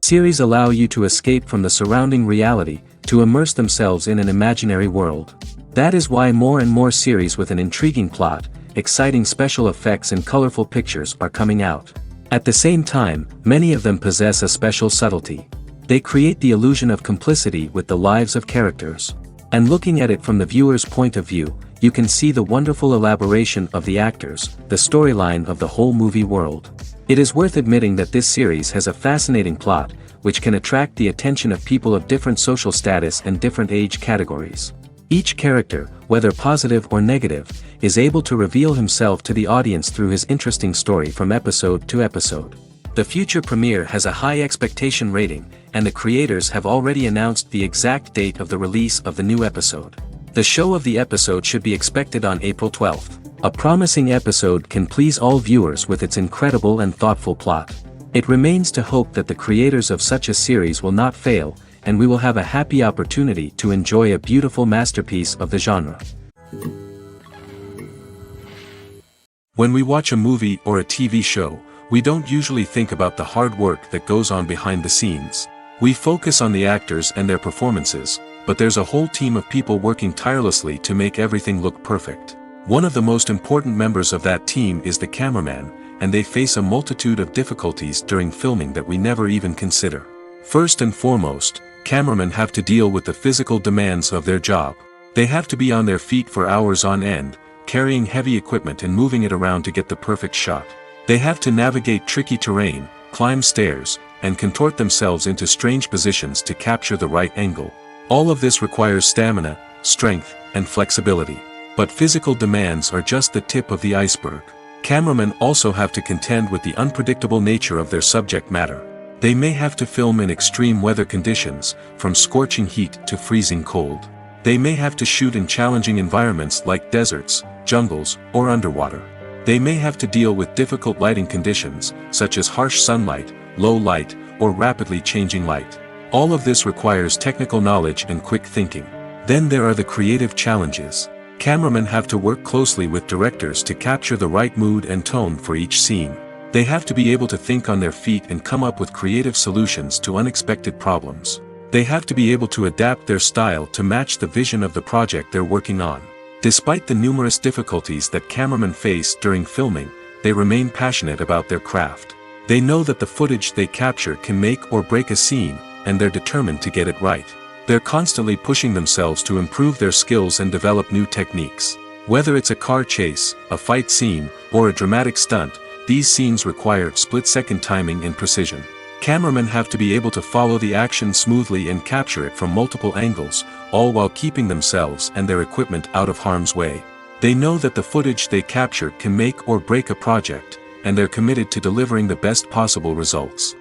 Series allow you to escape from the surrounding reality, to immerse themselves in an imaginary world. That is why more and more series with an intriguing plot, exciting special effects and colorful pictures are coming out. At the same time, many of them possess a special subtlety. They create the illusion of complicity with the lives of characters. And looking at it from the viewer's point of view, you can see the wonderful elaboration of the actors, the storyline of the whole movie world. It is worth admitting that this series has a fascinating plot, which can attract the attention of people of different social status and different age categories. Each character, whether positive or negative, is able to reveal himself to the audience through his interesting story from episode to episode. The future premiere has a high expectation rating, and the creators have already announced the exact date of the release of the new episode. The show of the episode should be expected on April 12th. A promising episode can please all viewers with its incredible and thoughtful plot. It remains to hope that the creators of such a series will not fail, and we will have a happy opportunity to enjoy a beautiful masterpiece of the genre. When we watch a movie or a TV show, we don't usually think about the hard work that goes on behind the scenes. We focus on the actors and their performances, but there's a whole team of people working tirelessly to make everything look perfect. One of the most important members of that team is the cameraman, and they face a multitude of difficulties during filming that we never even consider. First and foremost, cameramen have to deal with the physical demands of their job. They have to be on their feet for hours on end, carrying heavy equipment and moving it around to get the perfect shot. They have to navigate tricky terrain, climb stairs, and contort themselves into strange positions to capture the right angle. All of this requires stamina, strength, and flexibility. But physical demands are just the tip of the iceberg. Cameramen also have to contend with the unpredictable nature of their subject matter. They may have to film in extreme weather conditions, from scorching heat to freezing cold. They may have to shoot in challenging environments like deserts, jungles, or underwater. They may have to deal with difficult lighting conditions, such as harsh sunlight, low light, or rapidly changing light. All of this requires technical knowledge and quick thinking. Then there are the creative challenges. Cameramen have to work closely with directors to capture the right mood and tone for each scene. They have to be able to think on their feet and come up with creative solutions to unexpected problems. They have to be able to adapt their style to match the vision of the project they're working on. Despite the numerous difficulties that cameramen face during filming, they remain passionate about their craft. They know that the footage they capture can make or break a scene, and they're determined to get it right. They're constantly pushing themselves to improve their skills and develop new techniques. Whether it's a car chase, a fight scene, or a dramatic stunt, these scenes require split-second timing and precision. Cameramen have to be able to follow the action smoothly and capture it from multiple angles, all while keeping themselves and their equipment out of harm's way. They know that the footage they capture can make or break a project, and they're committed to delivering the best possible results.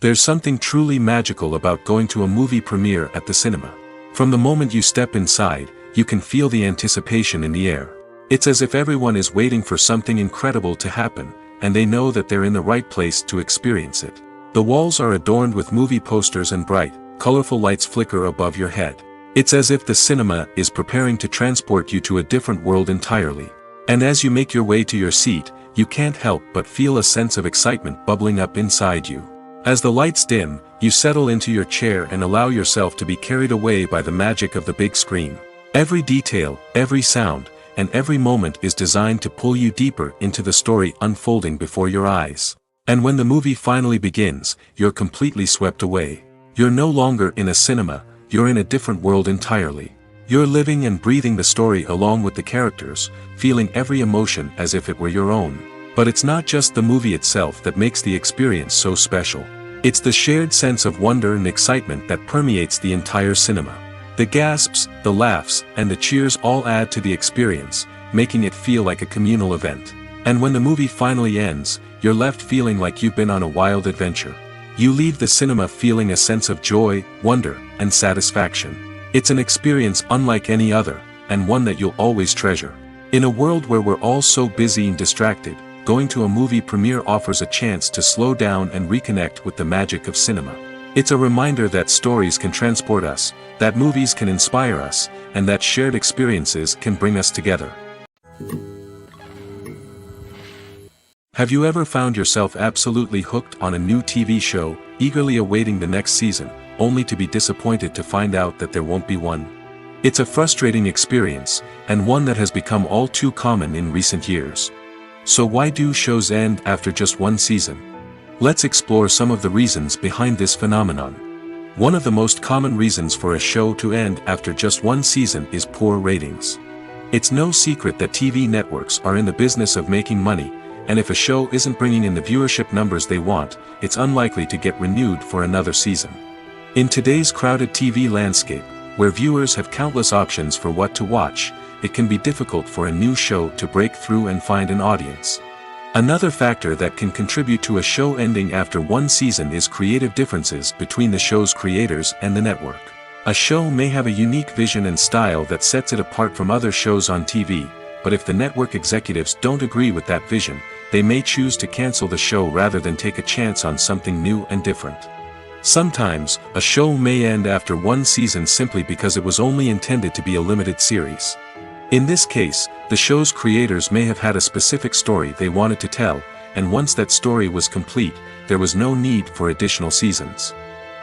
There's something truly magical about going to a movie premiere at the cinema. From the moment you step inside, you can feel the anticipation in the air. It's as if everyone is waiting for something incredible to happen, and they know that they're in the right place to experience it. The walls are adorned with movie posters and bright, colorful lights flicker above your head. It's as if the cinema is preparing to transport you to a different world entirely. And as you make your way to your seat, you can't help but feel a sense of excitement bubbling up inside you. As the lights dim, you settle into your chair and allow yourself to be carried away by the magic of the big screen. Every detail, every sound, and every moment is designed to pull you deeper into the story unfolding before your eyes. And when the movie finally begins, you're completely swept away. You're no longer in a cinema, you're in a different world entirely. You're living and breathing the story along with the characters, feeling every emotion as if it were your own. But it's not just the movie itself that makes the experience so special. It's the shared sense of wonder and excitement that permeates the entire cinema. The gasps, the laughs, and the cheers all add to the experience, making it feel like a communal event. And when the movie finally ends, you're left feeling like you've been on a wild adventure. You leave the cinema feeling a sense of joy, wonder, and satisfaction. It's an experience unlike any other, and one that you'll always treasure. In a world where we're all so busy and distracted, going to a movie premiere offers a chance to slow down and reconnect with the magic of cinema. It's a reminder that stories can transport us, that movies can inspire us, and that shared experiences can bring us together. Have you ever found yourself absolutely hooked on a new TV show, eagerly awaiting the next season, only to be disappointed to find out that there won't be one? It's a frustrating experience, and one that has become all too common in recent years. So why do shows end after just one season? Let's explore some of the reasons behind this phenomenon. One of the most common reasons for a show to end after just one season is poor ratings. It's no secret that TV networks are in the business of making money, and if a show isn't bringing in the viewership numbers they want, it's unlikely to get renewed for another season. In today's crowded TV landscape, where viewers have countless options for what to watch, it can be difficult for a new show to break through and find an audience. Another factor that can contribute to a show ending after one season is creative differences between the show's creators and the network. A show may have a unique vision and style that sets it apart from other shows on TV, but if the network executives don't agree with that vision, they may choose to cancel the show rather than take a chance on something new and different. Sometimes, a show may end after one season simply because it was only intended to be a limited series. In this case, the show's creators may have had a specific story they wanted to tell, and once that story was complete, there was no need for additional seasons.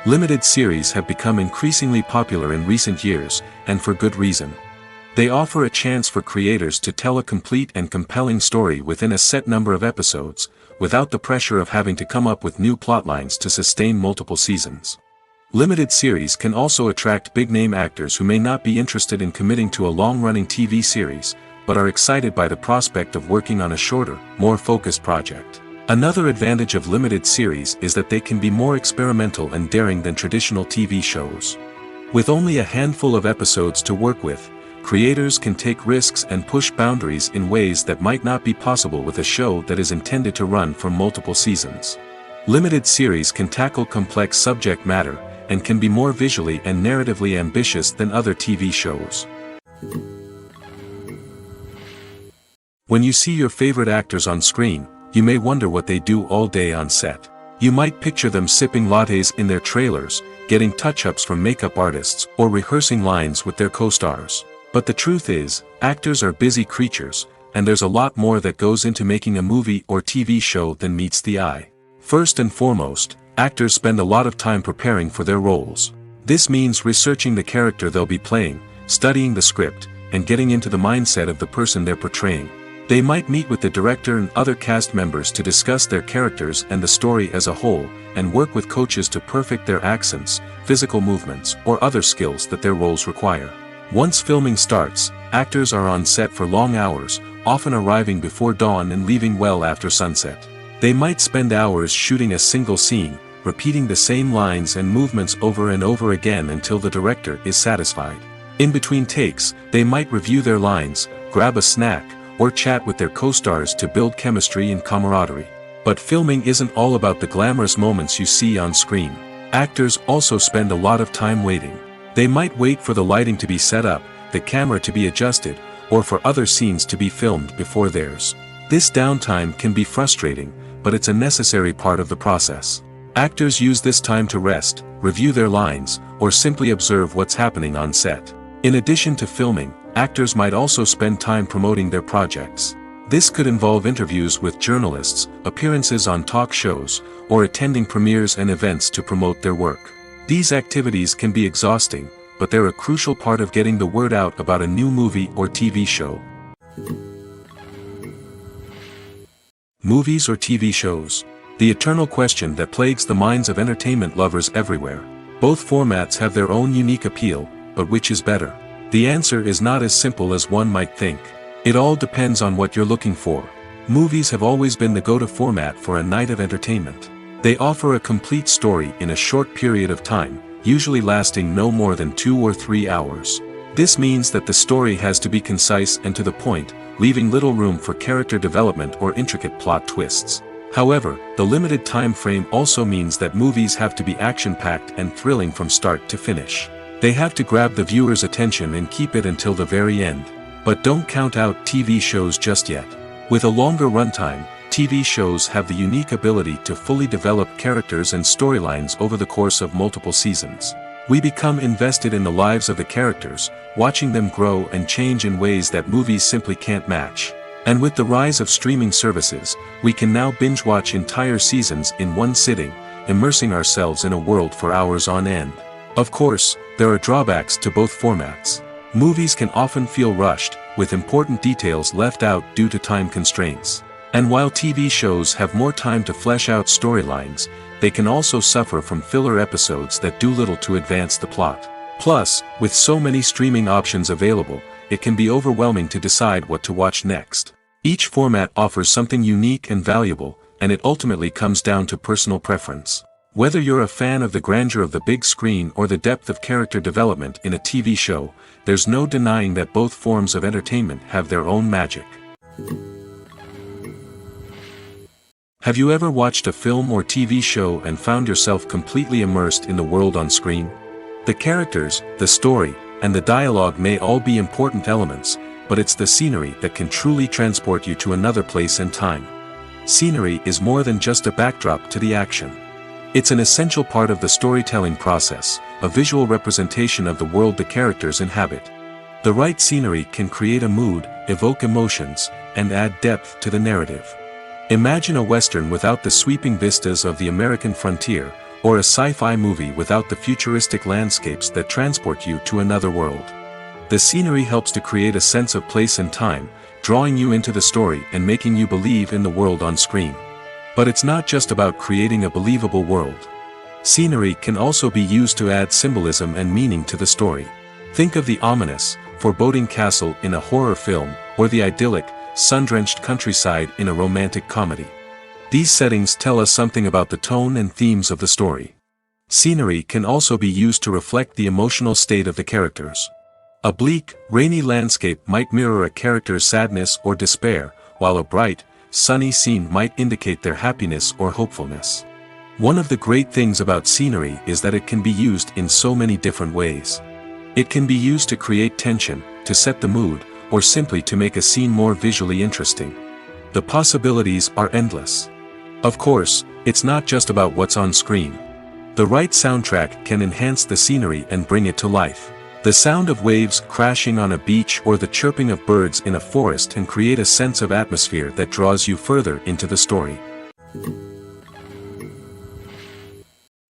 Limited series have become increasingly popular in recent years, and for good reason. They offer a chance for creators to tell a complete and compelling story within a set number of episodes, without the pressure of having to come up with new plotlines to sustain multiple seasons. Limited series can also attract big-name actors who may not be interested in committing to a long-running TV series, but are excited by the prospect of working on a shorter, more focused project. Another advantage of limited series is that they can be more experimental and daring than traditional TV shows. With only a handful of episodes to work with, creators can take risks and push boundaries in ways that might not be possible with a show that is intended to run for multiple seasons. Limited series can tackle complex subject matter, and can be more visually and narratively ambitious than other TV shows. When you see your favorite actors on screen, you may wonder what they do all day on set. You might picture them sipping lattes in their trailers, getting touch-ups from makeup artists, or rehearsing lines with their co-stars. But the truth is, actors are busy creatures, and there's a lot more that goes into making a movie or TV show than meets the eye. First and foremost, actors spend a lot of time preparing for their roles. This means researching the character they'll be playing, studying the script, and getting into the mindset of the person they're portraying. They might meet with the director and other cast members to discuss their characters and the story as a whole, and work with coaches to perfect their accents, physical movements, or other skills that their roles require. Once filming starts, actors are on set for long hours, often arriving before dawn and leaving well after sunset. They might spend hours shooting a single scene, repeating the same lines and movements over and over again until the director is satisfied. In between takes, they might review their lines, grab a snack, or chat with their co-stars to build chemistry and camaraderie. But filming isn't all about the glamorous moments you see on screen. Actors also spend a lot of time waiting. They might wait for the lighting to be set up, the camera to be adjusted, or for other scenes to be filmed before theirs. This downtime can be frustrating, but it's a necessary part of the process. Actors use this time to rest, review their lines, or simply observe what's happening on set. In addition to filming, actors might also spend time promoting their projects. This could involve interviews with journalists, appearances on talk shows, or attending premieres and events to promote their work. These activities can be exhausting, but they're a crucial part of getting the word out about a new movie or TV show. Movies or TV shows? The eternal question that plagues the minds of entertainment lovers everywhere. Both formats have their own unique appeal, but which is better? The answer is not as simple as one might think. It all depends on what you're looking for. Movies have always been the go-to format for a night of entertainment. They offer a complete story in a short period of time, usually lasting no more than 2 or 3 hours. This means that the story has to be concise and to the point, leaving little room for character development or intricate plot twists. However, the limited time frame also means that movies have to be action-packed and thrilling from start to finish. They have to grab the viewer's attention and keep it until the very end. But don't count out TV shows just yet. With a longer runtime, TV shows have the unique ability to fully develop characters and storylines over the course of multiple seasons. We become invested in the lives of the characters, watching them grow and change in ways that movies simply can't match. And with the rise of streaming services, we can now binge-watch entire seasons in one sitting, immersing ourselves in a world for hours on end. Of course, there are drawbacks to both formats. Movies can often feel rushed, with important details left out due to time constraints. And while TV shows have more time to flesh out storylines, they can also suffer from filler episodes that do little to advance the plot. Plus, with so many streaming options available, it can be overwhelming to decide what to watch next. Each format offers something unique and valuable, and it ultimately comes down to personal preference. Whether you're a fan of the grandeur of the big screen or the depth of character development in a TV show, there's no denying that both forms of entertainment have their own magic. Have you ever watched a film or TV show and found yourself completely immersed in the world on screen? The characters, the story, and the dialogue may all be important elements, but it's the scenery that can truly transport you to another place and time. Scenery is more than just a backdrop to the action. It's an essential part of the storytelling process, a visual representation of the world the characters inhabit. The right scenery can create a mood, evoke emotions, and add depth to the narrative. Imagine a Western without the sweeping vistas of the American frontier, or a sci-fi movie without the futuristic landscapes that transport you to another world. The scenery helps to create a sense of place and time, drawing you into the story and making you believe in the world on screen. But it's not just about creating a believable world. Scenery can also be used to add symbolism and meaning to the story. Think of the ominous, foreboding castle in a horror film, or the idyllic, sun-drenched countryside in a romantic comedy. These settings tell us something about the tone and themes of the story. Scenery can also be used to reflect the emotional state of the characters. A bleak, rainy landscape might mirror a character's sadness or despair, while a bright, sunny scene might indicate their happiness or hopefulness. One of the great things about scenery is that it can be used in so many different ways. It can be used to create tension, to set the mood, or simply to make a scene more visually interesting. The possibilities are endless. Of course, it's not just about what's on screen. The right soundtrack can enhance the scenery and bring it to life. The sound of waves crashing on a beach or the chirping of birds in a forest can create a sense of atmosphere that draws you further into the story.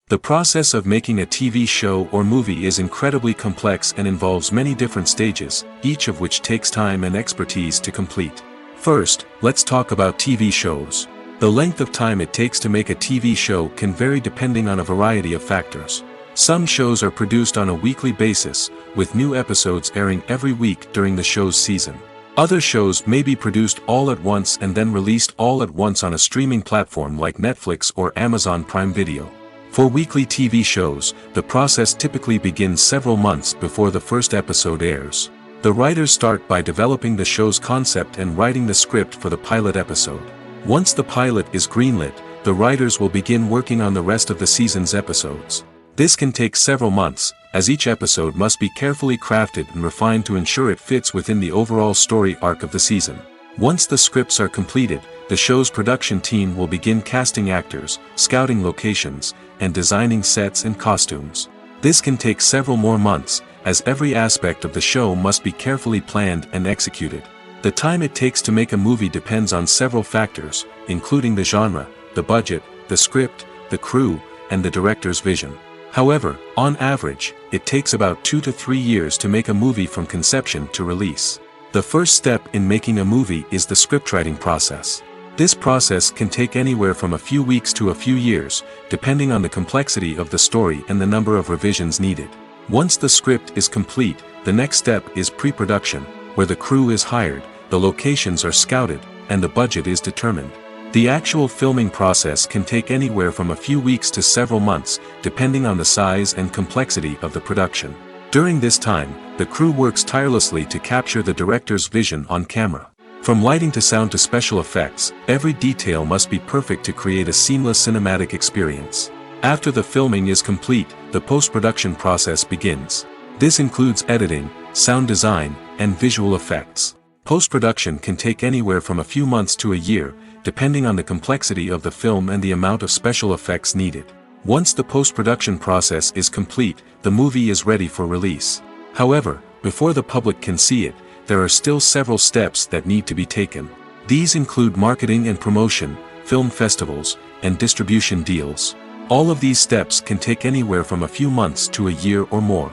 The process of making a TV show or movie is incredibly complex and involves many different stages, each of which takes time and expertise to complete. First, let's talk about TV shows. The length of time it takes to make a TV show can vary depending on a variety of factors. Some shows are produced on a weekly basis, with new episodes airing every week during the show's season. Other shows may be produced all at once and then released all at once on a streaming platform like Netflix or Amazon Prime Video. For weekly TV shows, the process typically begins several months before the first episode airs. The writers start by developing the show's concept and writing the script for the pilot episode. Once the pilot is greenlit, the writers will begin working on the rest of the season's episodes. This can take several months, as each episode must be carefully crafted and refined to ensure it fits within the overall story arc of the season. Once the scripts are completed, the show's production team will begin casting actors, scouting locations, and designing sets and costumes. This can take several more months, as every aspect of the show must be carefully planned and executed. The time it takes to make a movie depends on several factors, including the genre, the budget, the script, the crew, and the director's vision. However, on average, it takes about 2 to 3 years to make a movie from conception to release. The first step in making a movie is the scriptwriting process. This process can take anywhere from a few weeks to a few years, depending on the complexity of the story and the number of revisions needed. Once the script is complete, the next step is pre-production, where the crew is hired, the locations are scouted, and the budget is determined. The actual filming process can take anywhere from a few weeks to several months, depending on the size and complexity of the production. During this time, the crew works tirelessly to capture the director's vision on camera. From lighting to sound to special effects, every detail must be perfect to create a seamless cinematic experience. After the filming is complete, the post-production process begins. This includes editing, sound design, and visual effects. Post-production can take anywhere from a few months to a year, depending on the complexity of the film and the amount of special effects needed. Once the post-production process is complete, the movie is ready for release. However, before the public can see it, there are still several steps that need to be taken. These include marketing and promotion, film festivals, and distribution deals. All of these steps can take anywhere from a few months to a year or more.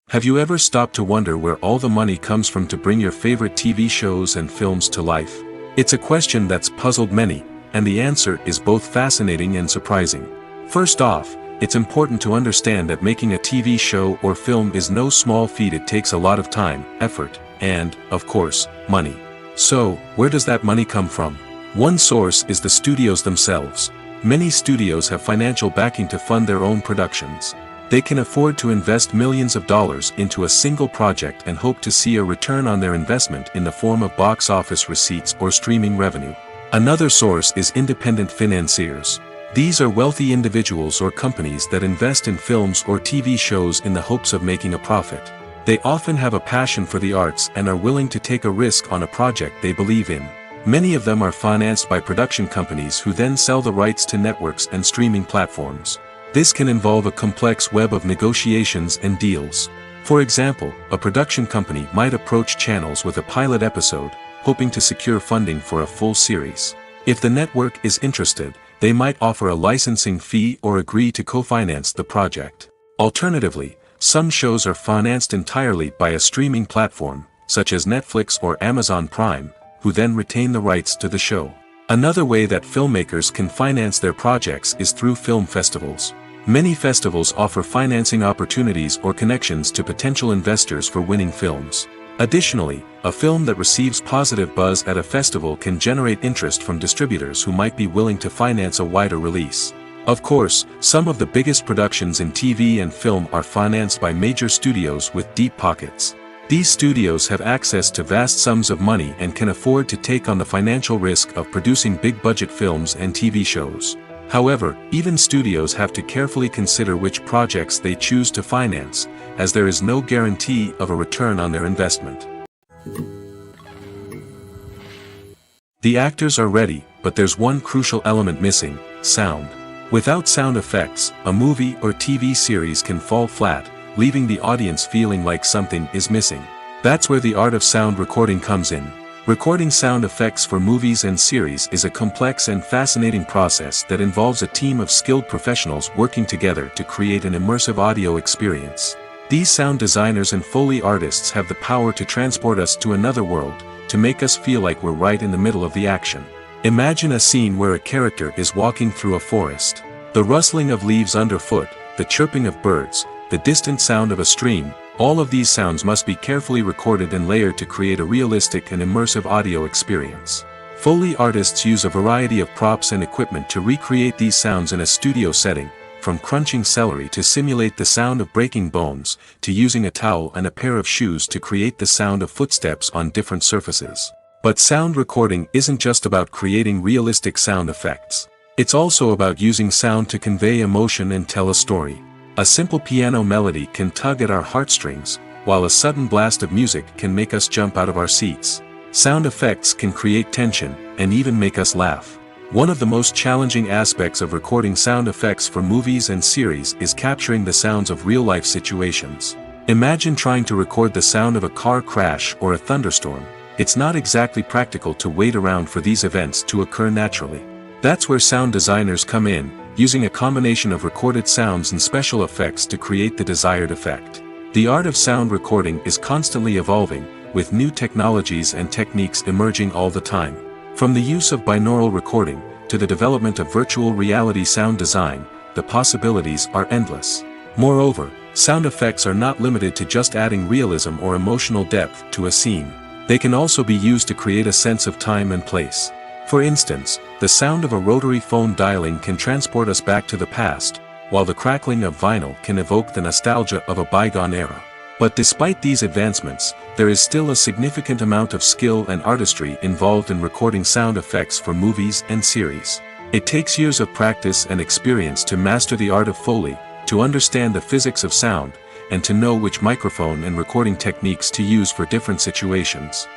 Have you ever stopped to wonder where all the money comes from to bring your favorite TV shows and films to life? It's a question that's puzzled many, and the answer is both fascinating and surprising. First off, it's important to understand that making a TV show or film is no small feat. It takes a lot of time, effort, and, of course, money. So, where does that money come from? One source is the studios themselves. Many studios have financial backing to fund their own productions. They can afford to invest millions of dollars into a single project and hope to see a return on their investment in the form of box office receipts or streaming revenue. Another source is independent financiers. These are wealthy individuals or companies that invest in films or TV shows in the hopes of making a profit. They often have a passion for the arts and are willing to take a risk on a project they believe in. Many of them are financed by production companies who then sell the rights to networks and streaming platforms. This can involve a complex web of negotiations and deals. For example, a production company might approach channels with a pilot episode, hoping to secure funding for a full series. If the network is interested, they might offer a licensing fee or agree to co-finance the project. Alternatively, some shows are financed entirely by a streaming platform, such as Netflix or Amazon Prime, who then retain the rights to the show. Another way that filmmakers can finance their projects is through film festivals. Many festivals offer financing opportunities or connections to potential investors for winning films. Additionally, a film that receives positive buzz at a festival can generate interest from distributors who might be willing to finance a wider release. Of course, some of the biggest productions in TV and film are financed by major studios with deep pockets. These studios have access to vast sums of money and can afford to take on the financial risk of producing big-budget films and TV shows. However, even studios have to carefully consider which projects they choose to finance, as there is no guarantee of a return on their investment. The actors are ready, but there's one crucial element missing: sound. Without sound effects, a movie or TV series can fall flat, leaving the audience feeling like something is missing. That's where the art of sound recording comes in. Recording sound effects for movies and series is a complex and fascinating process that involves a team of skilled professionals working together to create an immersive audio experience. These sound designers and Foley artists have the power to transport us to another world, to make us feel like we're right in the middle of the action. Imagine a scene where a character is walking through a forest. The rustling of leaves underfoot, the chirping of birds, the distant sound of a stream, all of these sounds must be carefully recorded and layered to create a realistic and immersive audio experience. Foley artists use a variety of props and equipment to recreate these sounds in a studio setting, from crunching celery to simulate the sound of breaking bones, to using a towel and a pair of shoes to create the sound of footsteps on different surfaces. But sound recording isn't just about creating realistic sound effects. It's also about using sound to convey emotion and tell a story. A simple piano melody can tug at our heartstrings, while a sudden blast of music can make us jump out of our seats. Sound effects can create tension, and even make us laugh. One of the most challenging aspects of recording sound effects for movies and series is capturing the sounds of real-life situations. Imagine trying to record the sound of a car crash or a thunderstorm. It's not exactly practical to wait around for these events to occur naturally. That's where sound designers come in, using a combination of recorded sounds and special effects to create the desired effect. The art of sound recording is constantly evolving, with new technologies and techniques emerging all the time. From the use of binaural recording, to the development of virtual reality sound design, the possibilities are endless. Moreover, sound effects are not limited to just adding realism or emotional depth to a scene. They can also be used to create a sense of time and place. For instance, the sound of a rotary phone dialing can transport us back to the past, while the crackling of vinyl can evoke the nostalgia of a bygone era. But despite these advancements, there is still a significant amount of skill and artistry involved in recording sound effects for movies and series. It takes years of practice and experience to master the art of Foley, to understand the physics of sound, and to know which microphone and recording techniques to use for different situations.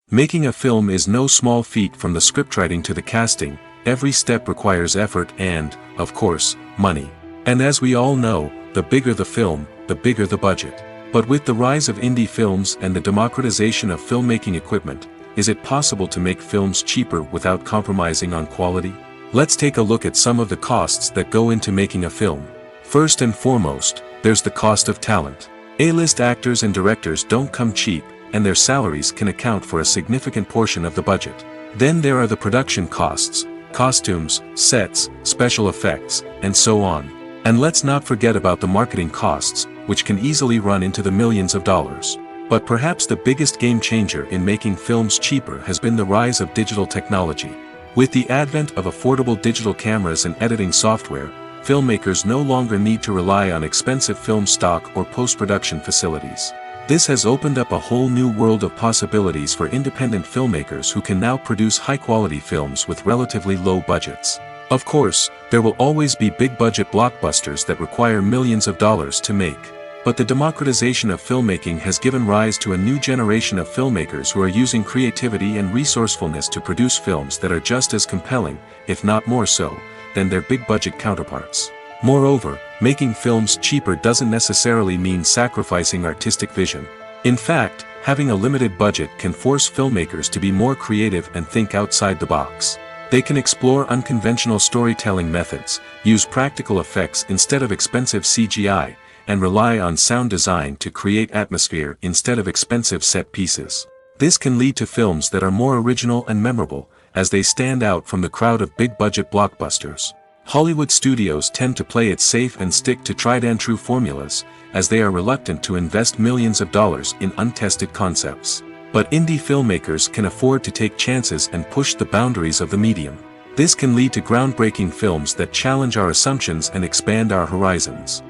Making a film is no small feat. From the scriptwriting to the casting, every step requires effort and, of course, money. And as we all know, the bigger the film, the bigger the budget. But with the rise of indie films and the democratization of filmmaking equipment, is it possible to make films cheaper without compromising on quality? Let's take a look at some of the costs that go into making a film. First and foremost, there's the cost of talent. A-list actors and directors don't come cheap, and their salaries can account for a significant portion of the budget. Then there are the production costs, costumes, sets, special effects, and so on. And let's not forget about the marketing costs, which can easily run into the millions of dollars. But perhaps the biggest game changer in making films cheaper has been the rise of digital technology. With the advent of affordable digital cameras and editing software, filmmakers no longer need to rely on expensive film stock or post-production facilities. This has opened up a whole new world of possibilities for independent filmmakers who can now produce high-quality films with relatively low budgets. Of course, there will always be big-budget blockbusters that require millions of dollars to make. But the democratization of filmmaking has given rise to a new generation of filmmakers who are using creativity and resourcefulness to produce films that are just as compelling, if not more so, than their big-budget counterparts. Moreover, making films cheaper doesn't necessarily mean sacrificing artistic vision. In fact, having a limited budget can force filmmakers to be more creative and think outside the box. They can explore unconventional storytelling methods, use practical effects instead of expensive CGI, and rely on sound design to create atmosphere instead of expensive set pieces. This can lead to films that are more original and memorable, as they stand out from the crowd of big-budget blockbusters. Hollywood studios tend to play it safe and stick to tried-and-true formulas, as they are reluctant to invest millions of dollars in untested concepts. But indie filmmakers can afford to take chances and push the boundaries of the medium. This can lead to groundbreaking films that challenge our assumptions and expand our horizons.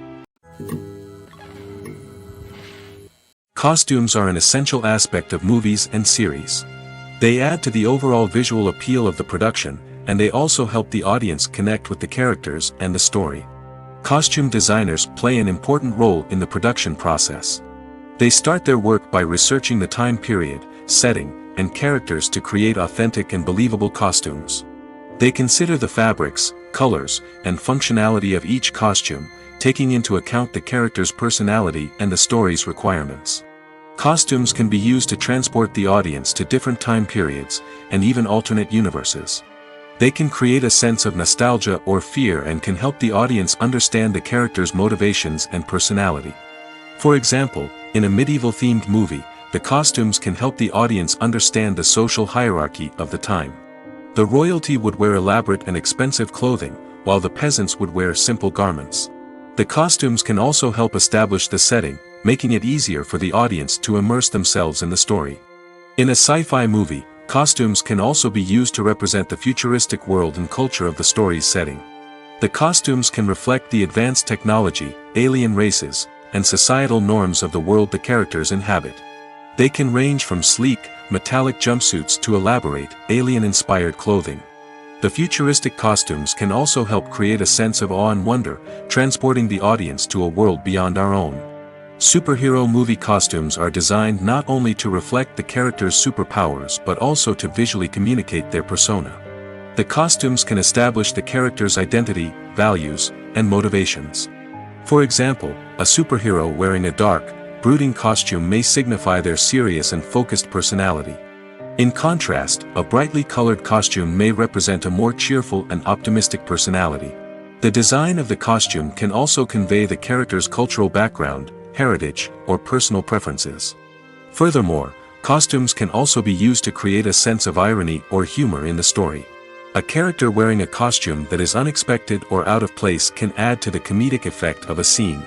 Costumes are an essential aspect of movies and series. They add to the overall visual appeal of the production, and they also help the audience connect with the characters and the story. Costume designers play an important role in the production process. They start their work by researching the time period, setting, and characters to create authentic and believable costumes. They consider the fabrics, colors, and functionality of each costume, taking into account the character's personality and the story's requirements. Costumes can be used to transport the audience to different time periods, and even alternate universes. They can create a sense of nostalgia or fear and can help the audience understand the character's motivations and personality. For example, in a medieval-themed movie, the costumes can help the audience understand the social hierarchy of the time. The royalty would wear elaborate and expensive clothing, while the peasants would wear simple garments. The costumes can also help establish the setting, making it easier for the audience to immerse themselves in the story. In a sci-fi movie, costumes can also be used to represent the futuristic world and culture of the story's setting. The costumes can reflect the advanced technology, alien races, and societal norms of the world the characters inhabit. They can range from sleek, metallic jumpsuits to elaborate, alien-inspired clothing. The futuristic costumes can also help create a sense of awe and wonder, transporting the audience to a world beyond our own. Superhero movie costumes are designed not only to reflect the character's superpowers but also to visually communicate their persona. The costumes can establish the character's identity, values, and motivations. For example, a superhero wearing a dark, brooding costume may signify their serious and focused personality. In contrast, a brightly colored costume may represent a more cheerful and optimistic personality. The design of the costume can also convey the character's cultural background, heritage, or personal preferences. Furthermore, costumes can also be used to create a sense of irony or humor in the story. A character wearing a costume that is unexpected or out of place can add to the comedic effect of a scene.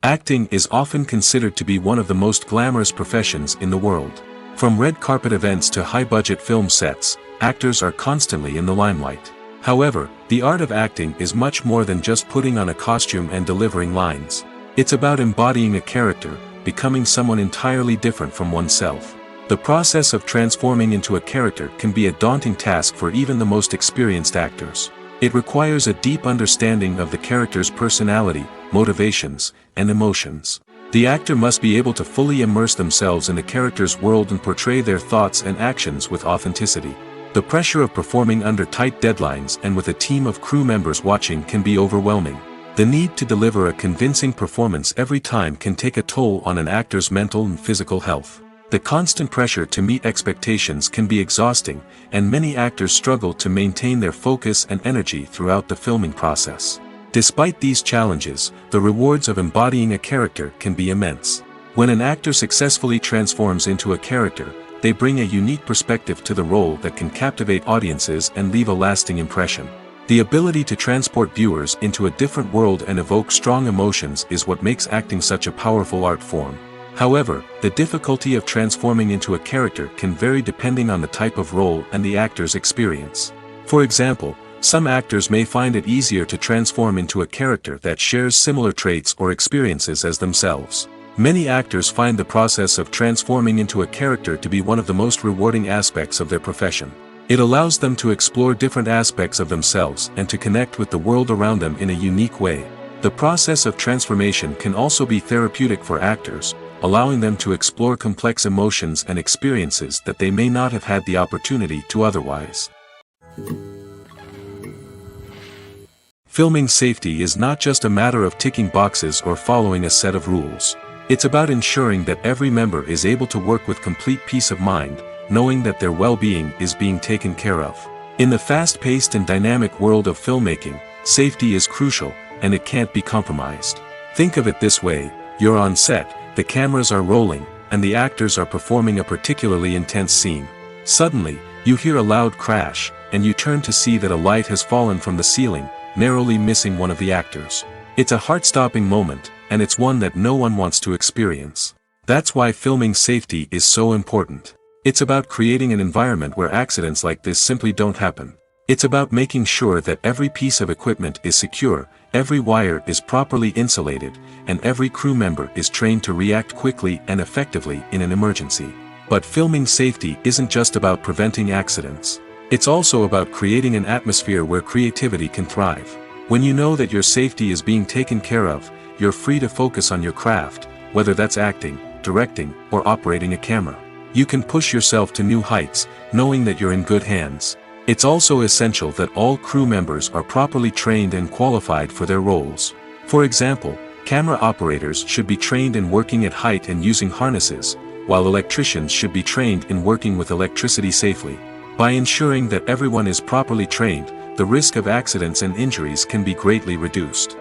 Acting is often considered to be one of the most glamorous professions in the world. From red carpet events to high-budget film sets, actors are constantly in the limelight. However, the art of acting is much more than just putting on a costume and delivering lines. It's about embodying a character, becoming someone entirely different from oneself. The process of transforming into a character can be a daunting task for even the most experienced actors. It requires a deep understanding of the character's personality, motivations, and emotions. The actor must be able to fully immerse themselves in the character's world and portray their thoughts and actions with authenticity. The pressure of performing under tight deadlines and with a team of crew members watching can be overwhelming. The need to deliver a convincing performance every time can take a toll on an actor's mental and physical health. The constant pressure to meet expectations can be exhausting, and many actors struggle to maintain their focus and energy throughout the filming process. Despite these challenges, the rewards of embodying a character can be immense. When an actor successfully transforms into a character, they bring a unique perspective to the role that can captivate audiences and leave a lasting impression. The ability to transport viewers into a different world and evoke strong emotions is what makes acting such a powerful art form. However, the difficulty of transforming into a character can vary depending on the type of role and the actor's experience. For example, some actors may find it easier to transform into a character that shares similar traits or experiences as themselves. Many actors find the process of transforming into a character to be one of the most rewarding aspects of their profession. It allows them to explore different aspects of themselves and to connect with the world around them in a unique way. The process of transformation can also be therapeutic for actors, allowing them to explore complex emotions and experiences that they may not have had the opportunity to otherwise. Filming safety is not just a matter of ticking boxes or following a set of rules. It's about ensuring that every member is able to work with complete peace of mind, knowing that their well-being is being taken care of. In the fast-paced and dynamic world of filmmaking, safety is crucial, and it can't be compromised. Think of it this way: you're on set, the cameras are rolling, and the actors are performing a particularly intense scene. Suddenly, you hear a loud crash, and you turn to see that a light has fallen from the ceiling, narrowly missing one of the actors. It's a heart-stopping moment, and it's one that no one wants to experience. That's why filming safety is so important. It's about creating an environment where accidents like this simply don't happen. It's about making sure that every piece of equipment is secure, every wire is properly insulated, and every crew member is trained to react quickly and effectively in an emergency. But filming safety isn't just about preventing accidents. It's also about creating an atmosphere where creativity can thrive. When you know that your safety is being taken care of, you're free to focus on your craft, whether that's acting, directing, or operating a camera. You can push yourself to new heights, knowing that you're in good hands. It's also essential that all crew members are properly trained and qualified for their roles. For example, camera operators should be trained in working at height and using harnesses, while electricians should be trained in working with electricity safely. By ensuring that everyone is properly trained, the risk of accidents and injuries can be greatly reduced.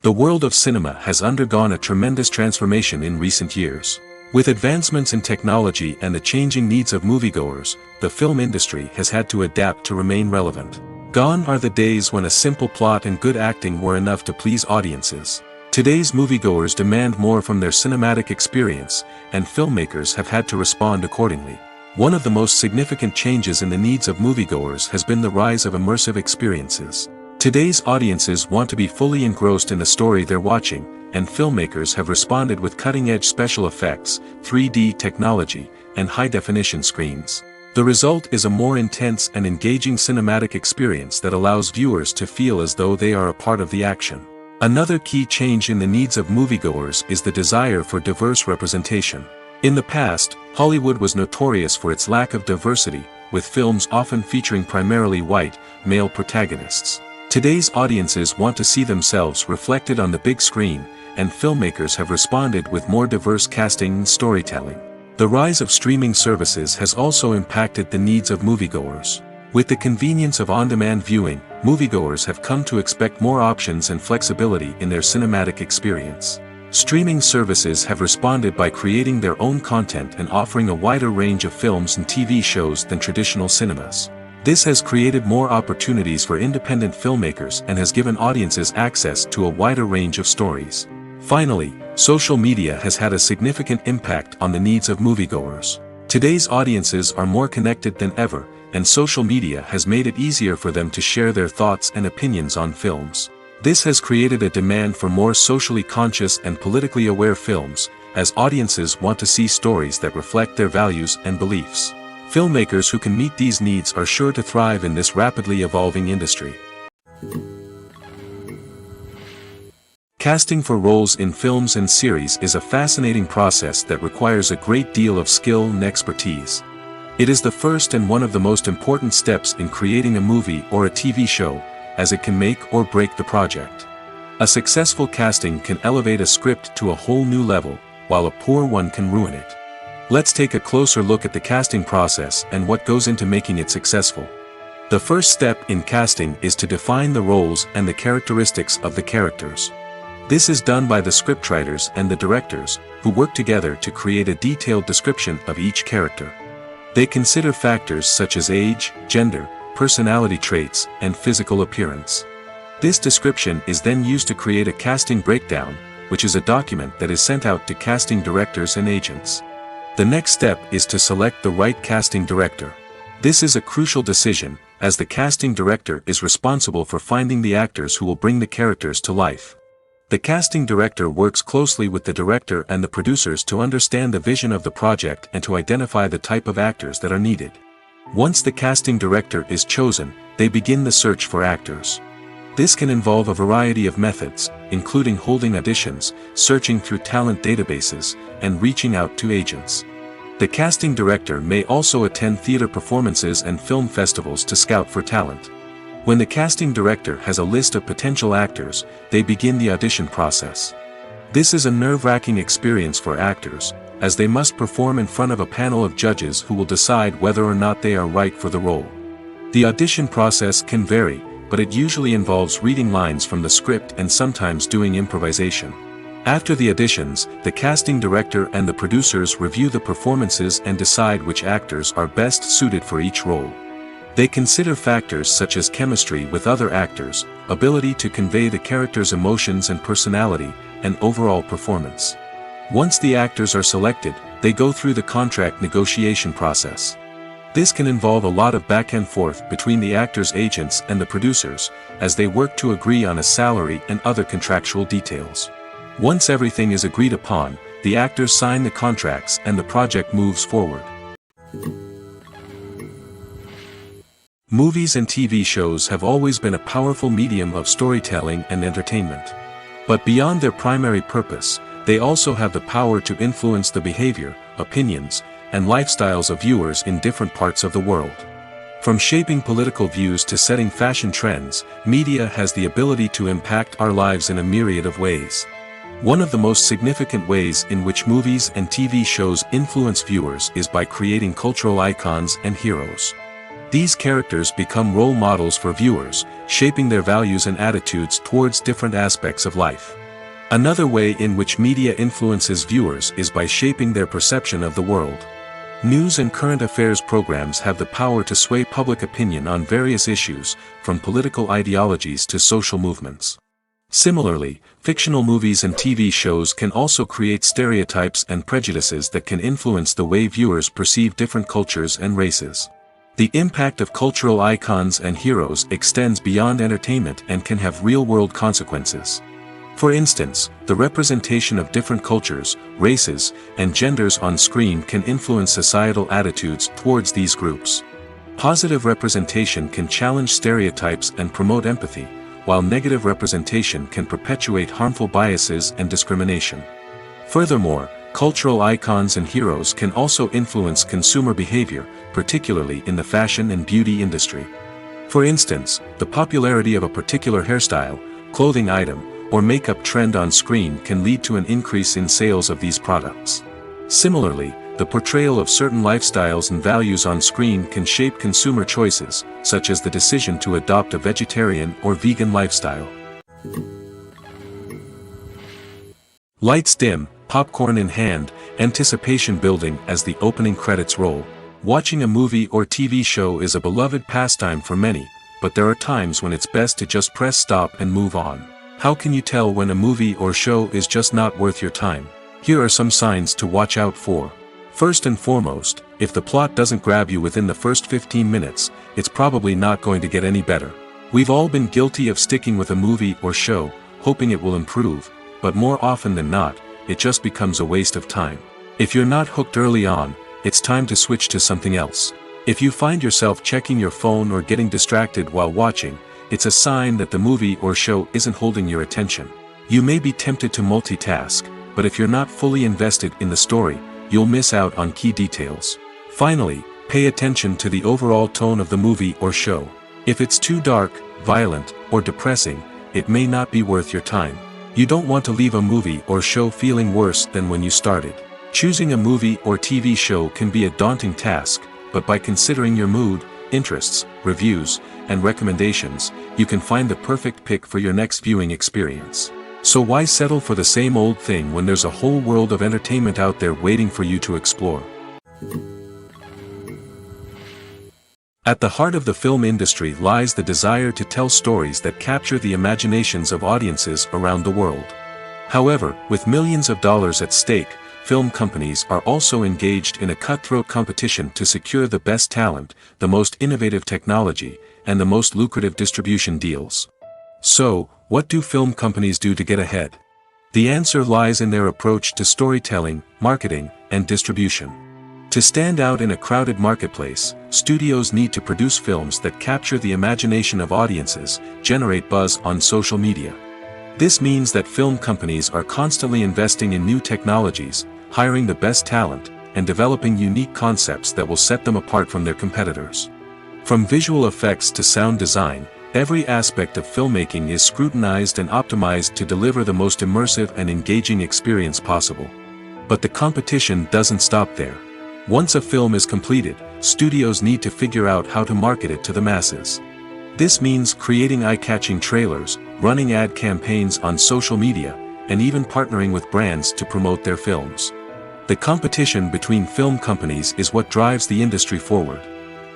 The world of cinema has undergone a tremendous transformation in recent years. With advancements in technology and the changing needs of moviegoers, the film industry has had to adapt to remain relevant. Gone are the days when a simple plot and good acting were enough to please audiences. Today's moviegoers demand more from their cinematic experience, and filmmakers have had to respond accordingly. One of the most significant changes in the needs of moviegoers has been the rise of immersive experiences. Today's audiences want to be fully engrossed in the story they're watching, and filmmakers have responded with cutting-edge special effects, 3D technology, and high-definition screens. The result is a more intense and engaging cinematic experience that allows viewers to feel as though they are a part of the action. Another key change in the needs of moviegoers is the desire for diverse representation. In the past, Hollywood was notorious for its lack of diversity, with films often featuring primarily white, male protagonists. Today's audiences want to see themselves reflected on the big screen, and filmmakers have responded with more diverse casting and storytelling. The rise of streaming services has also impacted the needs of moviegoers. With the convenience of on-demand viewing, moviegoers have come to expect more options and flexibility in their cinematic experience. Streaming services have responded by creating their own content and offering a wider range of films and TV shows than traditional cinemas. This has created more opportunities for independent filmmakers and has given audiences access to a wider range of stories. Finally, social media has had a significant impact on the needs of moviegoers. Today's audiences are more connected than ever, and social media has made it easier for them to share their thoughts and opinions on films. This has created a demand for more socially conscious and politically aware films, as audiences want to see stories that reflect their values and beliefs. Filmmakers who can meet these needs are sure to thrive in this rapidly evolving industry. Casting for roles in films and series is a fascinating process that requires a great deal of skill and expertise. It is the first and one of the most important steps in creating a movie or a TV show, as it can make or break the project. A successful casting can elevate a script to a whole new level, while a poor one can ruin it. Let's take a closer look at the casting process and what goes into making it successful. The first step in casting is to define the roles and the characteristics of the characters. This is done by the scriptwriters and the directors, who work together to create a detailed description of each character. They consider factors such as age, gender, personality traits, and physical appearance. This description is then used to create a casting breakdown, which is a document that is sent out to casting directors and agents. The next step is to select the right casting director. This is a crucial decision, as the casting director is responsible for finding the actors who will bring the characters to life. The casting director works closely with the director and the producers to understand the vision of the project and to identify the type of actors that are needed. Once the casting director is chosen, they begin the search for actors. This can involve a variety of methods, including holding auditions, searching through talent databases, and reaching out to agents. The casting director may also attend theater performances and film festivals to scout for talent. When the casting director has a list of potential actors, they begin the audition process. This is a nerve-wracking experience for actors, as they must perform in front of a panel of judges who will decide whether or not they are right for the role. The audition process can vary, but it usually involves reading lines from the script and sometimes doing improvisation. After the auditions, the casting director and the producers review the performances and decide which actors are best suited for each role. They consider factors such as chemistry with other actors, ability to convey the character's emotions and personality, and overall performance. Once the actors are selected, they go through the contract negotiation process. This can involve a lot of back and forth between the actors' agents and the producers, as they work to agree on a salary and other contractual details. Once everything is agreed upon, the actors sign the contracts and the project moves forward. Movies and TV shows have always been a powerful medium of storytelling and entertainment. But beyond their primary purpose, they also have the power to influence the behavior, opinions, and lifestyles of viewers in different parts of the world. From shaping political views to setting fashion trends, media has the ability to impact our lives in a myriad of ways. One of the most significant ways in which movies and TV shows influence viewers is by creating cultural icons and heroes. These characters become role models for viewers, shaping their values and attitudes towards different aspects of life. Another way in which media influences viewers is by shaping their perception of the world. News and current affairs programs have the power to sway public opinion on various issues, from political ideologies to social movements. Similarly, fictional movies and TV shows can also create stereotypes and prejudices that can influence the way viewers perceive different cultures and races. The impact of cultural icons and heroes extends beyond entertainment and can have real-world consequences. For instance, the representation of different cultures, races, and genders on screen can influence societal attitudes towards these groups. Positive representation can challenge stereotypes and promote empathy, while negative representation can perpetuate harmful biases and discrimination. Furthermore, cultural icons and heroes can also influence consumer behavior, particularly in the fashion and beauty industry. For instance, the popularity of a particular hairstyle, clothing item, or makeup trend on screen can lead to an increase in sales of these products. Similarly, the portrayal of certain lifestyles and values on screen can shape consumer choices, such as the decision to adopt a vegetarian or vegan lifestyle. Lights dim, popcorn in hand, anticipation building as the opening credits roll. Watching a movie or TV show is a beloved pastime for many, but there are times when it's best to just press stop and move on. How can you tell when a movie or show is just not worth your time? Here are some signs to watch out for. First and foremost, if the plot doesn't grab you within the first 15 minutes, it's probably not going to get any better. We've all been guilty of sticking with a movie or show, hoping it will improve, but more often than not, it just becomes a waste of time. If you're not hooked early on, it's time to switch to something else. If you find yourself checking your phone or getting distracted while watching, it's a sign that the movie or show isn't holding your attention. You may be tempted to multitask, but if you're not fully invested in the story, you'll miss out on key details. Finally, pay attention to the overall tone of the movie or show. If it's too dark, violent, or depressing, it may not be worth your time. You don't want to leave a movie or show feeling worse than when you started. Choosing a movie or TV show can be a daunting task, but by considering your mood, interests, reviews, and recommendations, you can find the perfect pick for your next viewing experience. So why settle for the same old thing when there's a whole world of entertainment out there waiting for you to explore? At the heart of the film industry lies the desire to tell stories that capture the imaginations of audiences around the world. However, with millions of dollars at stake, film companies are also engaged in a cutthroat competition to secure the best talent, the most innovative technology, and the most lucrative distribution deals. So, what do film companies do to get ahead? The answer lies in their approach to storytelling, marketing, and distribution. To stand out in a crowded marketplace, studios need to produce films that capture the imagination of audiences, generate buzz on social media. This means that film companies are constantly investing in new technologies, hiring the best talent, and developing unique concepts that will set them apart from their competitors. From visual effects to sound design, every aspect of filmmaking is scrutinized and optimized to deliver the most immersive and engaging experience possible. But the competition doesn't stop there. Once a film is completed, studios need to figure out how to market it to the masses. This means creating eye-catching trailers, running ad campaigns on social media, and even partnering with brands to promote their films. The competition between film companies is what drives the industry forward.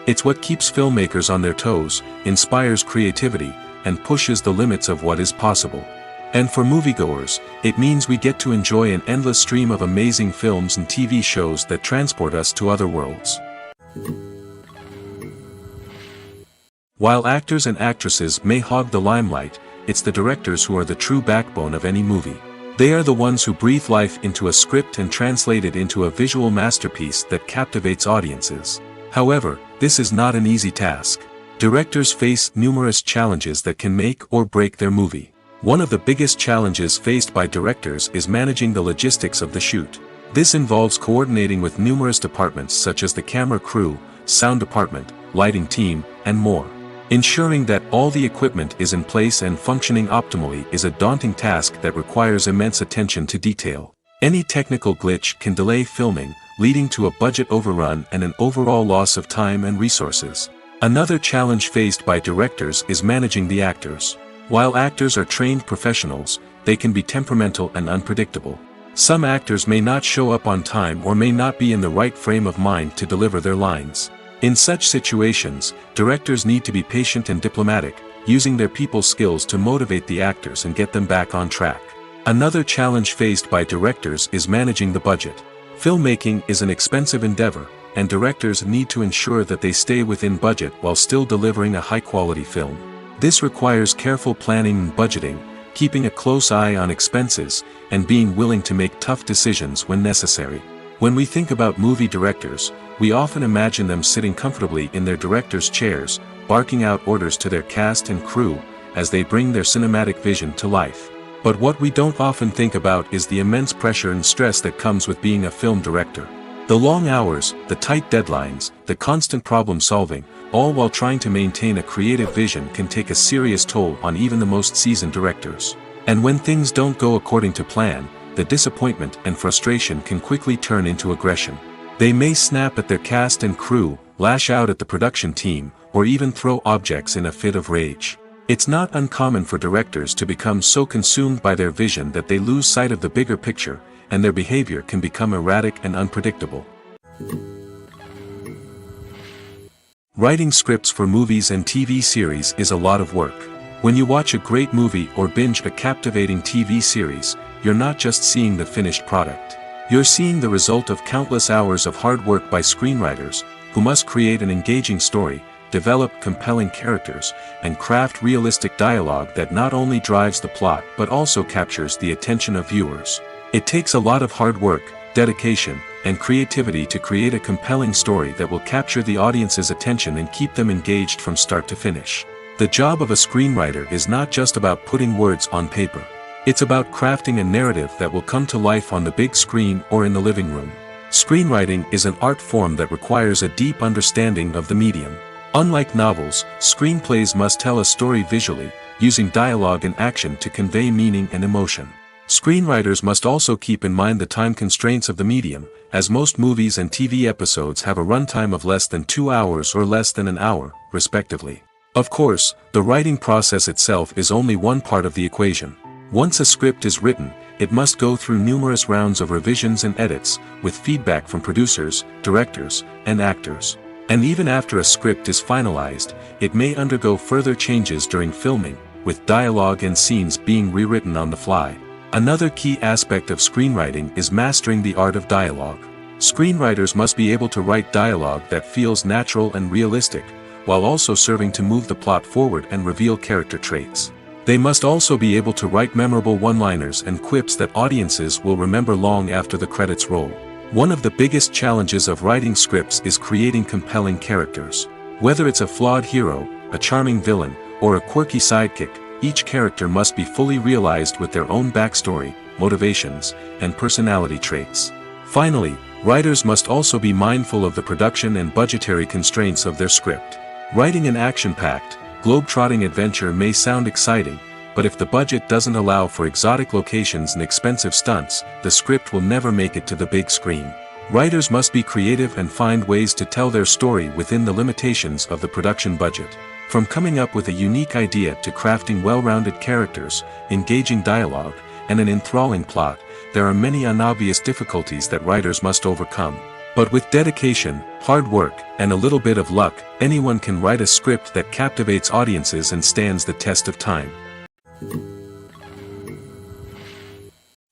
It's what keeps filmmakers on their toes, inspires creativity, and pushes the limits of what is possible. And for moviegoers, it means we get to enjoy an endless stream of amazing films and TV shows that transport us to other worlds. While actors and actresses may hog the limelight, it's the directors who are the true backbone of any movie. They are the ones who breathe life into a script and translate it into a visual masterpiece that captivates audiences. However, this is not an easy task. Directors face numerous challenges that can make or break their movie. One of the biggest challenges faced by directors is managing the logistics of the shoot. This involves coordinating with numerous departments such as the camera crew, sound department, lighting team, and more. Ensuring that all the equipment is in place and functioning optimally is a daunting task that requires immense attention to detail. Any technical glitch can delay filming, leading to a budget overrun and an overall loss of time and resources. Another challenge faced by directors is managing the actors. While actors are trained professionals, they can be temperamental and unpredictable. Some actors may not show up on time or may not be in the right frame of mind to deliver their lines. In such situations, directors need to be patient and diplomatic, using their people skills to motivate the actors and get them back on track. Another challenge faced by directors is managing the budget. Filmmaking is an expensive endeavor, and directors need to ensure that they stay within budget while still delivering a high-quality film. This requires careful planning and budgeting, keeping a close eye on expenses, and being willing to make tough decisions when necessary. When we think about movie directors, we often imagine them sitting comfortably in their director's chairs, barking out orders to their cast and crew, as they bring their cinematic vision to life. But what we don't often think about is the immense pressure and stress that comes with being a film director. The long hours, the tight deadlines, the constant problem solving, all while trying to maintain a creative vision can take a serious toll on even the most seasoned directors. And when things don't go according to plan, the disappointment and frustration can quickly turn into aggression. They may snap at their cast and crew, lash out at the production team, or even throw objects in a fit of rage. It's not uncommon for directors to become so consumed by their vision that they lose sight of the bigger picture, and their behavior can become erratic and unpredictable. Writing scripts for movies and TV series is a lot of work. When you watch a great movie or binge a captivating TV series, you're not just seeing the finished product. You're seeing the result of countless hours of hard work by screenwriters, who must create an engaging story, develop compelling characters, and craft realistic dialogue that not only drives the plot but also captures the attention of viewers. It takes a lot of hard work, dedication, and creativity to create a compelling story that will capture the audience's attention and keep them engaged from start to finish. The job of a screenwriter is not just about putting words on paper. It's about crafting a narrative that will come to life on the big screen or in the living room. Screenwriting is an art form that requires a deep understanding of the medium. Unlike novels, screenplays must tell a story visually, using dialogue and action to convey meaning and emotion. Screenwriters must also keep in mind the time constraints of the medium, as most movies and TV episodes have a runtime of less than 2 hours or less than an hour, respectively. Of course, the writing process itself is only one part of the equation. Once a script is written, it must go through numerous rounds of revisions and edits, with feedback from producers, directors, and actors. And even after a script is finalized, it may undergo further changes during filming, with dialogue and scenes being rewritten on the fly. Another key aspect of screenwriting is mastering the art of dialogue. Screenwriters must be able to write dialogue that feels natural and realistic, while also serving to move the plot forward and reveal character traits. They must also be able to write memorable one-liners and quips that audiences will remember long after the credits roll. One of the biggest challenges of writing scripts is creating compelling characters. Whether it's a flawed hero, a charming villain, or a quirky sidekick, each character must be fully realized with their own backstory, motivations, and personality traits. Finally, writers must also be mindful of the production and budgetary constraints of their script. Writing an action-packed, globe-trotting adventure may sound exciting, but if the budget doesn't allow for exotic locations and expensive stunts, the script will never make it to the big screen. Writers must be creative and find ways to tell their story within the limitations of the production budget. From coming up with a unique idea to crafting well-rounded characters, engaging dialogue, and an enthralling plot, there are many unobvious difficulties that writers must overcome. But with dedication, hard work, and a little bit of luck, anyone can write a script that captivates audiences and stands the test of time.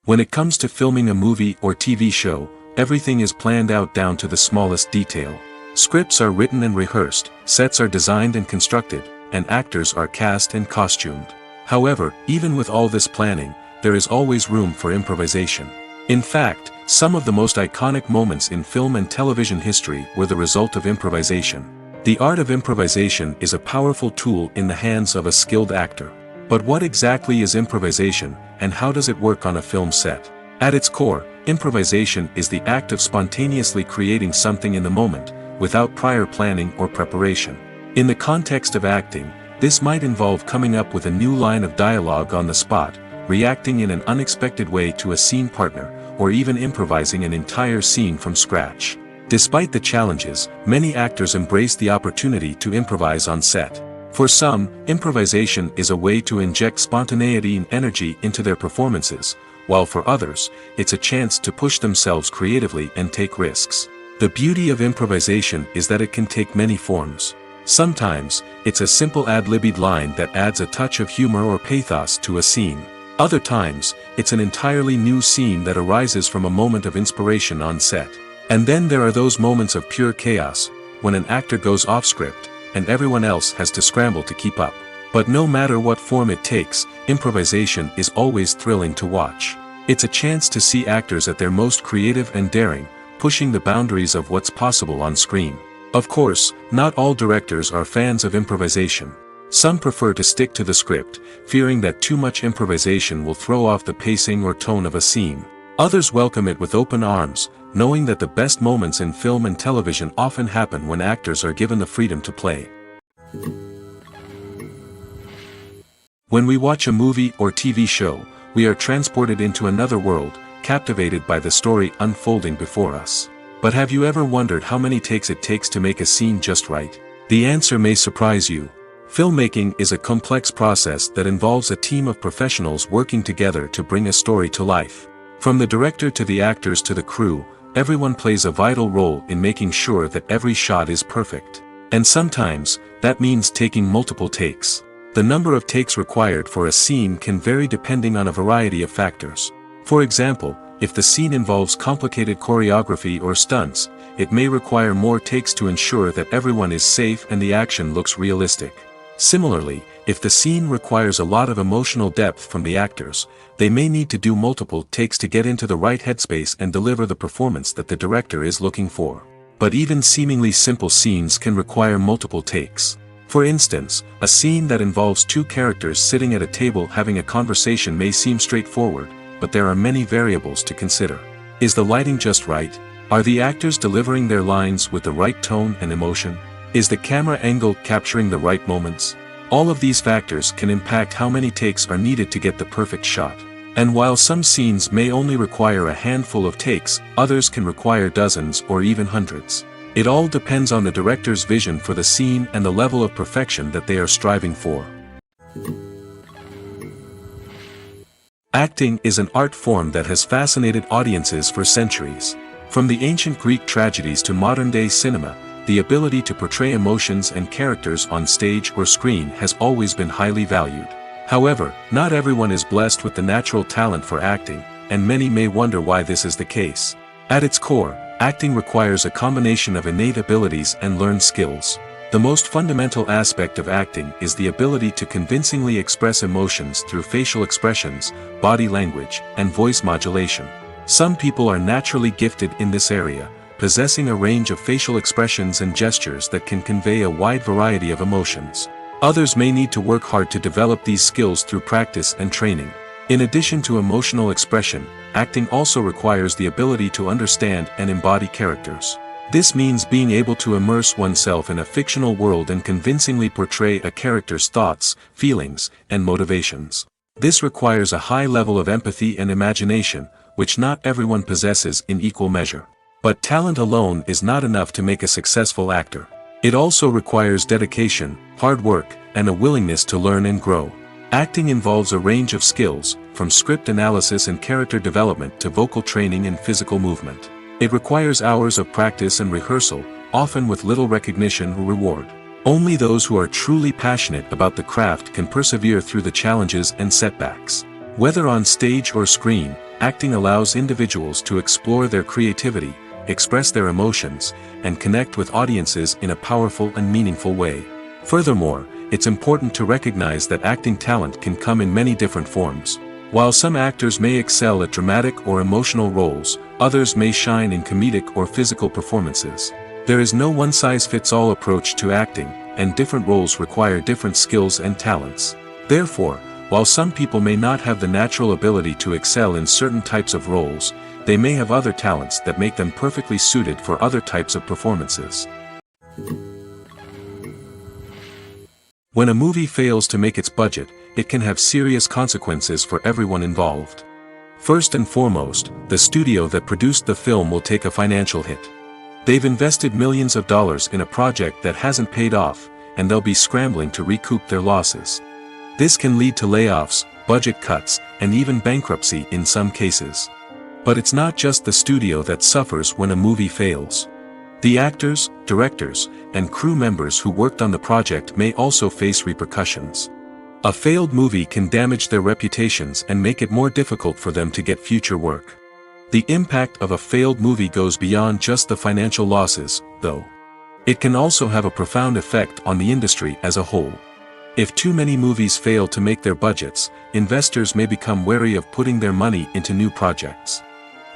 When it comes to filming a movie or TV show, everything is planned out down to the smallest detail. Scripts are written and rehearsed, sets are designed and constructed, and actors are cast and costumed. However, even with all this planning, there is always room for improvisation. In fact, some of the most iconic moments in film and television history were the result of improvisation. The art of improvisation is a powerful tool in the hands of a skilled actor. But what exactly is improvisation, and how does it work on a film set? At its core, improvisation is the act of spontaneously creating something in the moment, without prior planning or preparation. In the context of acting, this might involve coming up with a new line of dialogue on the spot, reacting in an unexpected way to a scene partner, or even improvising an entire scene from scratch. Despite the challenges, many actors embrace the opportunity to improvise on set. For some, improvisation is a way to inject spontaneity and energy into their performances, while for others, it's a chance to push themselves creatively and take risks. The beauty of improvisation is that it can take many forms. Sometimes, it's a simple ad-libbed line that adds a touch of humor or pathos to a scene. Other times, it's an entirely new scene that arises from a moment of inspiration on set. And then there are those moments of pure chaos, when an actor goes off script, and everyone else has to scramble to keep up. But no matter what form it takes, improvisation is always thrilling to watch. It's a chance to see actors at their most creative and daring, pushing the boundaries of what's possible on screen. Of course, not all directors are fans of improvisation. Some prefer to stick to the script, fearing that too much improvisation will throw off the pacing or tone of a scene. Others welcome it with open arms, knowing that the best moments in film and television often happen when actors are given the freedom to play. When we watch a movie or TV show, we are transported into another world, captivated by the story unfolding before us. But have you ever wondered how many takes it takes to make a scene just right? The answer may surprise you. Filmmaking is a complex process that involves a team of professionals working together to bring a story to life. From the director to the actors to the crew, everyone plays a vital role in making sure that every shot is perfect. And sometimes, that means taking multiple takes. The number of takes required for a scene can vary depending on a variety of factors. For example, if the scene involves complicated choreography or stunts, it may require more takes to ensure that everyone is safe and the action looks realistic. Similarly, if the scene requires a lot of emotional depth from the actors, they may need to do multiple takes to get into the right headspace and deliver the performance that the director is looking for. But even seemingly simple scenes can require multiple takes. For instance, a scene that involves two characters sitting at a table having a conversation may seem straightforward, but there are many variables to consider. Is the lighting just right? Are the actors delivering their lines with the right tone and emotion? Is the camera angle capturing the right moments? All of these factors can impact how many takes are needed to get the perfect shot. And while some scenes may only require a handful of takes, others can require dozens or even hundreds. It all depends on the director's vision for the scene and the level of perfection that they are striving for. Acting is an art form that has fascinated audiences for centuries. From the ancient Greek tragedies to modern-day cinema, the ability to portray emotions and characters on stage or screen has always been highly valued. However, not everyone is blessed with the natural talent for acting, and many may wonder why this is the case. At its core, acting requires a combination of innate abilities and learned skills. The most fundamental aspect of acting is the ability to convincingly express emotions through facial expressions, body language, and voice modulation. Some people are naturally gifted in this area, possessing a range of facial expressions and gestures that can convey a wide variety of emotions. Others may need to work hard to develop these skills through practice and training. In addition to emotional expression, acting also requires the ability to understand and embody characters. This means being able to immerse oneself in a fictional world and convincingly portray a character's thoughts, feelings, and motivations. This requires a high level of empathy and imagination, which not everyone possesses in equal measure. But talent alone is not enough to make a successful actor. It also requires dedication, hard work, and a willingness to learn and grow. Acting involves a range of skills, from script analysis and character development to vocal training and physical movement. It requires hours of practice and rehearsal, often with little recognition or reward. Only those who are truly passionate about the craft can persevere through the challenges and setbacks. Whether on stage or screen, acting allows individuals to explore their creativity, express their emotions, and connect with audiences in a powerful and meaningful way. Furthermore, it's important to recognize that acting talent can come in many different forms. While some actors may excel at dramatic or emotional roles, others may shine in comedic or physical performances. There is no one-size-fits-all approach to acting, and different roles require different skills and talents. Therefore, while some people may not have the natural ability to excel in certain types of roles, they may have other talents that make them perfectly suited for other types of performances. When a movie fails to make its budget, it can have serious consequences for everyone involved. First and foremost, the studio that produced the film will take a financial hit. They've invested millions of dollars in a project that hasn't paid off, and they'll be scrambling to recoup their losses. This can lead to layoffs, budget cuts, and even bankruptcy in some cases. But it's not just the studio that suffers when a movie fails. The actors, directors, and crew members who worked on the project may also face repercussions. A failed movie can damage their reputations and make it more difficult for them to get future work. The impact of a failed movie goes beyond just the financial losses, though. It can also have a profound effect on the industry as a whole. If too many movies fail to make their budgets, investors may become wary of putting their money into new projects.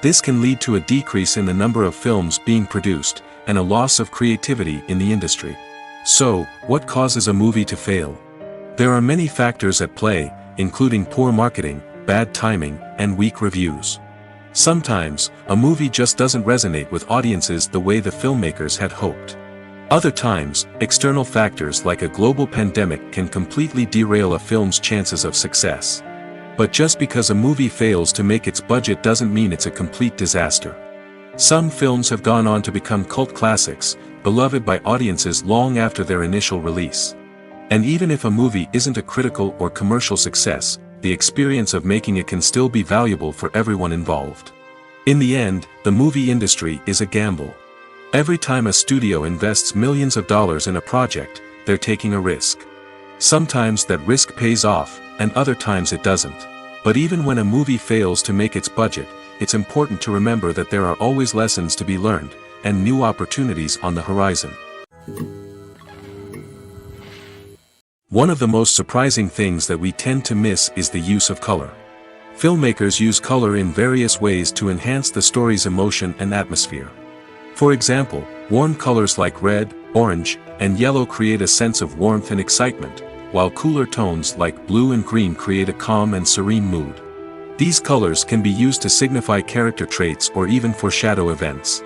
This can lead to a decrease in the number of films being produced, and a loss of creativity in the industry. So, what causes a movie to fail? There are many factors at play, including poor marketing, bad timing, and weak reviews. Sometimes, a movie just doesn't resonate with audiences the way the filmmakers had hoped. Other times, external factors like a global pandemic can completely derail a film's chances of success. But just because a movie fails to make its budget doesn't mean it's a complete disaster. Some films have gone on to become cult classics, beloved by audiences long after their initial release. And even if a movie isn't a critical or commercial success, the experience of making it can still be valuable for everyone involved. In the end, the movie industry is a gamble. Every time a studio invests millions of dollars in a project, they're taking a risk. Sometimes that risk pays off, and other times it doesn't. But even when a movie fails to make its budget, it's important to remember that there are always lessons to be learned, and new opportunities on the horizon. One of the most surprising things that we tend to miss is the use of color. Filmmakers use color in various ways to enhance the story's emotion and atmosphere. For example, warm colors like red, orange, and yellow create a sense of warmth and excitement, while cooler tones like blue and green create a calm and serene mood. These colors can be used to signify character traits or even foreshadow events.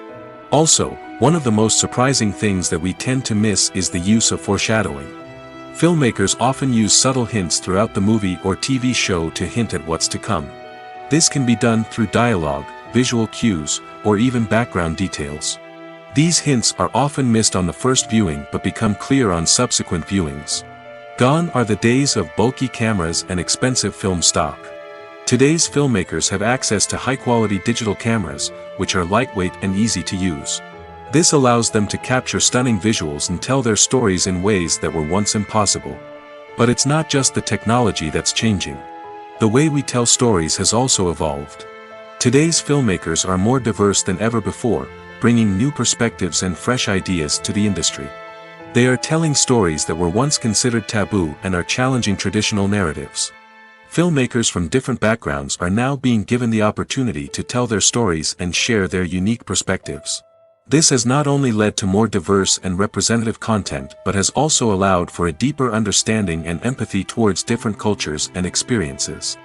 Also, One of the most surprising things that we tend to miss is the use of foreshadowing. Filmmakers often use subtle hints throughout the movie or TV show to hint at what's to come. This can be done through dialogue, visual cues, or even background details. These hints are often missed on the first viewing but become clear on subsequent viewings. Gone are the days of bulky cameras and expensive film stock. Today's filmmakers have access to high-quality digital cameras, which are lightweight and easy to use. This allows them to capture stunning visuals and tell their stories in ways that were once impossible. But it's not just the technology that's changing. The way we tell stories has also evolved. Today's filmmakers are more diverse than ever before, bringing new perspectives and fresh ideas to the industry. They are telling stories that were once considered taboo and are challenging traditional narratives. Filmmakers from different backgrounds are now being given the opportunity to tell their stories and share their unique perspectives. This has not only led to more diverse and representative content but has also allowed for a deeper understanding and empathy towards different cultures and experiences.